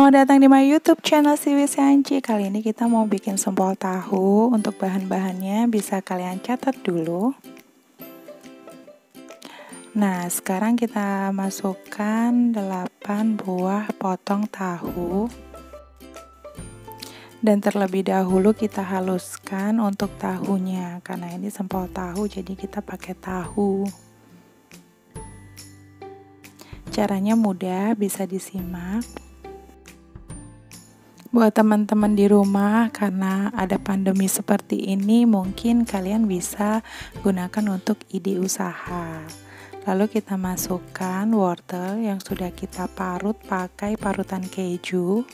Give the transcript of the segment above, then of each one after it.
Selamat datang di my YouTube channel Siwi Sianci. Kali ini kita mau bikin sempol tahu. Untuk bahan-bahannya bisa kalian catat dulu. Nah, sekarang kita masukkan 8 buah potong tahu. Dan terlebih dahulu kita haluskan untuk tahunya, karena ini sempol tahu jadi kita pakai tahu. Caranya mudah, bisa disimak. Buat teman-teman di rumah, karena ada pandemi seperti ini, mungkin kalian bisa gunakan untuk ide usaha. Lalu kita masukkan wortel yang sudah kita parut pakai parutan keju.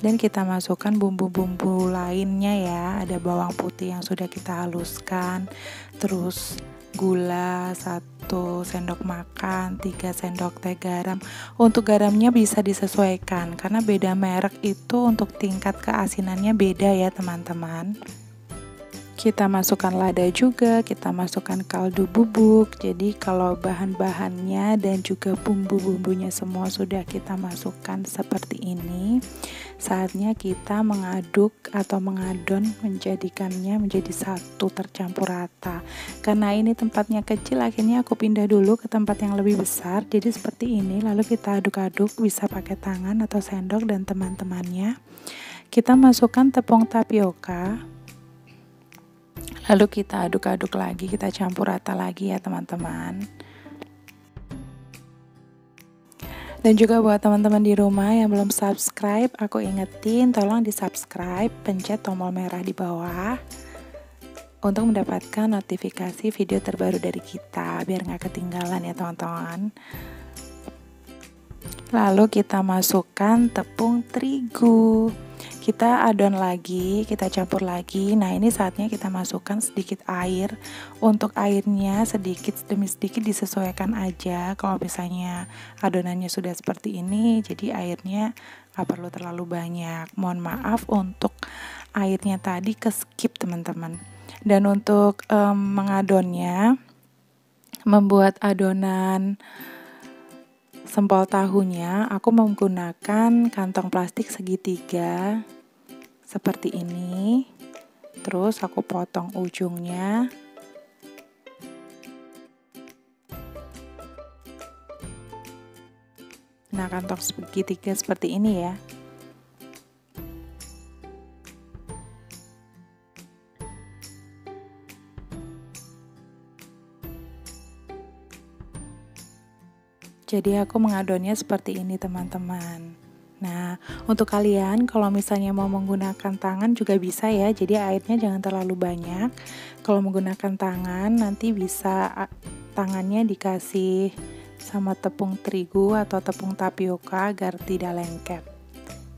Dan kita masukkan bumbu-bumbu lainnya ya, ada bawang putih yang sudah kita haluskan, terus gula 1 sendok makan, 3 sendok teh garam. Untuk garamnya bisa disesuaikan, karena beda merek itu untuk tingkat keasinannya beda ya teman-teman. Kita masukkan lada juga, kita masukkan kaldu bubuk. Jadi kalau bahan-bahannya dan juga bumbu-bumbunya semua sudah kita masukkan seperti ini, saatnya kita mengaduk atau mengadon, menjadikannya menjadi satu tercampur rata. Karena ini tempatnya kecil, akhirnya aku pindah dulu ke tempat yang lebih besar. Jadi seperti ini, lalu kita aduk-aduk, bisa pakai tangan atau sendok dan teman-temannya. Kita masukkan tepung tapioka. Lalu kita aduk-aduk lagi, kita campur rata lagi ya teman-teman. Dan juga buat teman-teman di rumah yang belum subscribe, aku ingetin tolong di subscribe, pencet tombol merah di bawah untuk mendapatkan notifikasi video terbaru dari kita, biar nggak ketinggalan ya teman-teman. Lalu kita masukkan tepung terigu. Kita adon lagi, kita campur lagi. Nah, ini saatnya kita masukkan sedikit air. Untuk airnya sedikit demi sedikit disesuaikan aja. Kalau misalnya adonannya sudah seperti ini, jadi airnya gak perlu terlalu banyak. Mohon maaf untuk airnya tadi ke-skip teman-teman. Dan untuk mengadonnya, membuat adonan sempol tahunya, aku menggunakan kantong plastik segitiga seperti ini. Terus aku potong ujungnya. Nah, kantong segitiga seperti ini ya. Jadi aku mengadonnya seperti ini teman-teman. Nah, untuk kalian kalau misalnya mau menggunakan tangan juga bisa ya. Jadi airnya jangan terlalu banyak. Kalau menggunakan tangan nanti bisa tangannya dikasih sama tepung terigu atau tepung tapioka agar tidak lengket.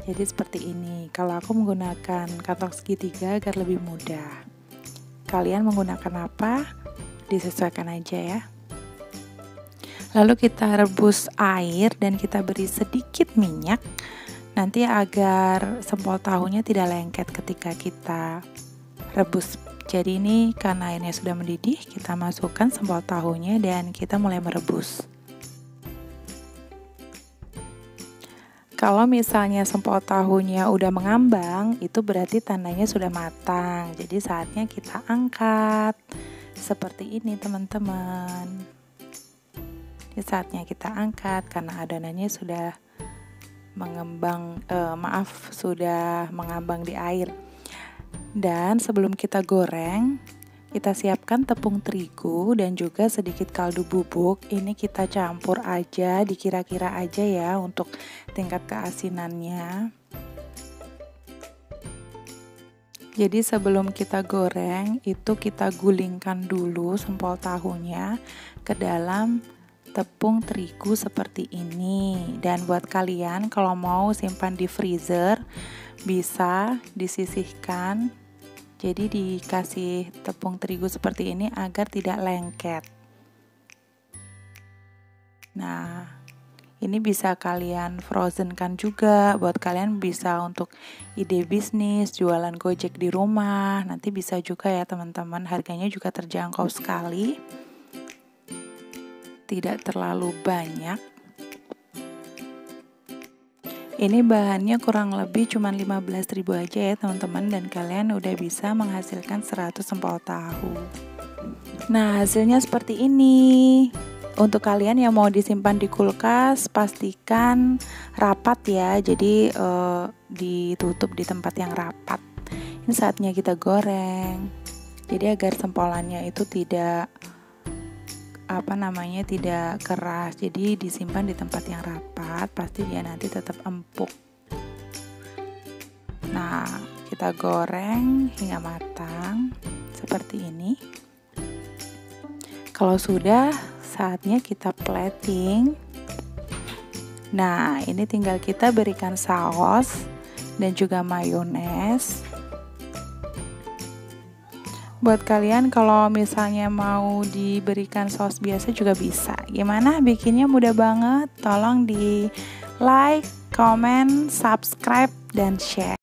Jadi seperti ini. Kalau aku menggunakan kantong segitiga agar lebih mudah. Kalian menggunakan apa? Disesuaikan aja ya. Lalu kita rebus air dan kita beri sedikit minyak, nanti agar sempol tahunya tidak lengket ketika kita rebus. Jadi ini karena airnya sudah mendidih, kita masukkan sempol tahunya dan kita mulai merebus. Kalau misalnya sempol tahunya udah mengambang, itu berarti tandanya sudah matang. Jadi saatnya kita angkat seperti ini teman-teman. Saatnya kita angkat karena adonannya sudah sudah mengambang di air. Dan sebelum kita goreng, kita siapkan tepung terigu dan juga sedikit kaldu bubuk. Ini kita campur aja, dikira-kira aja ya untuk tingkat keasinannya. Jadi sebelum kita goreng, itu kita gulingkan dulu sempol tahunya ke dalam tepung terigu seperti ini. Dan buat kalian kalau mau simpan di freezer, bisa disisihkan. Jadi dikasih tepung terigu seperti ini agar tidak lengket. Nah, ini bisa kalian frozenkan juga. Buat kalian bisa untuk ide bisnis, jualan Gojek di rumah. Nanti bisa juga ya teman-teman, harganya juga terjangkau sekali. Tidak terlalu banyak. Ini bahannya kurang lebih cuma 15.000 aja ya teman-teman, dan kalian udah bisa menghasilkan 100 empol tahu. Nah, hasilnya seperti ini. Untuk kalian yang mau disimpan di kulkas, pastikan rapat ya. Jadi ditutup di tempat yang rapat. Ini saatnya kita goreng. Jadi agar sempolannya itu tidak tidak keras. Jadi disimpan di tempat yang rapat, pasti dia nanti tetap empuk. Nah, kita goreng hingga matang seperti ini. Kalau sudah, saatnya kita plating. Nah, ini tinggal kita berikan saus dan juga mayones. Buat kalian kalau misalnya mau diberikan saus biasa juga bisa. Gimana bikinnya? Mudah banget. Tolong di like, comment, subscribe, dan share.